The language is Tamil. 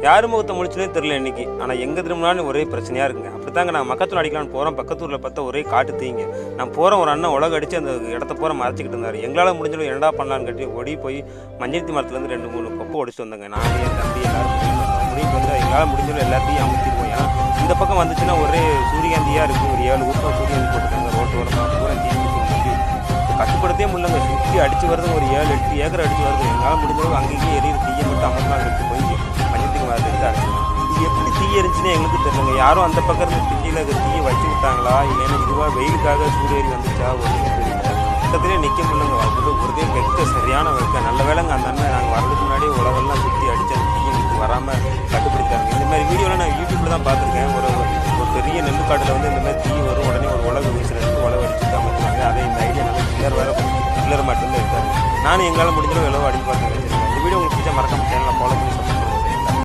யார் முகத்தை முழிச்சுனே தெரியல இன்றைக்கி. ஆனால் எங்கே திரும்பினாலும் ஒரே பிரச்சனையாக இருக்குங்க. அப்படி தாங்க நான் மக்கத்தூர் அடிக்கலான்னு போகிறோம். பக்கத்தூரில் பார்த்தா ஒரே காட்டு தீங்க. நான் போகிறேன், ஒரு அண்ணன் உலக அடித்து அந்த இடத்த பூரா மறைச்சிக்கிட்டு இருந்தார். எங்களால் முடிஞ்சளவு என்னடா பண்ணலான்னு கட்டி ஓடி போய் மஞ்சள் மரத்துலேருந்து 2-3 கொப்பை ஒடிச்சு வந்தேங்க. நான் என் தம்பி எல்லாரும் முடிவு வந்து எங்களால் முடிஞ்சளவு எல்லாத்தையும் அமுத்திடுவோம். ஏன்னா இந்த பக்கம் வந்துச்சுன்னா ஒரே சூரியகாந்தியாக இருக்குது. ஒரு 7 ஊக்கம் சூரியகாந்தி போட்டுருக்காங்க ரோட்டு ஓரமாக பூரா தீ கட்டுப்படுத்தே முடியலங்க. சுற்றி அடித்து வருது, ஒரு 7-8 ஏக்கர் அடித்து வருது. எங்களால் முடிஞ்சளவு அங்கேயே எரியுற தீயை மட்டும் அமர்லாம் எடுத்து போய் மஞ்சத்துக்கு மரத்துக்கு அடிச்சு இது எப்படி தீ எரிஞ்சுன்னு எங்களுக்கு தெரியலங்க. யாரும் அந்த பக்கம் இருந்து திண்டியில் அது தீயை வச்சு விட்டாங்களா இல்லைன்னா இதுவாக வெயிலுக்காக சூடேறி வந்துச்சா ஒன்றுமே தெரியல. பக்கத்துலேயே நிற்க முடியலங்க. ஒருதே வெக்க சரியான வெக்க. நல்ல வேலைங்க அந்த அண்ணன் நாங்கள் வரதுக்கு முன்னாடியே உலகெல்லாம் சுற்றி அடித்து அந்த தீயை விட்டு வராமல் கட்டுப்படுத்தாங்க. இந்த மாதிரி வீடியோலாம் நான் யூடியூப்பில் தான் பார்த்துருக்கேன். ஒரு பெரிய நெல்லுக்காட்டில் வந்து இந்த மாதிரி தீ வரும், உடனே ஒரு உலக வீசுறதுக்கு உழவு அடிச்சுட்டு அமைச்சாங்க. அதே இந்த ஐடியா நல்லா கிளர் மட்டும்தான் இருக்காரு. நானும் எங்களால் முடிஞ்சளவு எவ்வளோ அடிக்க பார்த்து வச்சுருக்கேன். இந்த வீடியோ உங்களுக்கு பிடிச்சா மறக்காம சேனலில் ஃபாலோ பண்ணி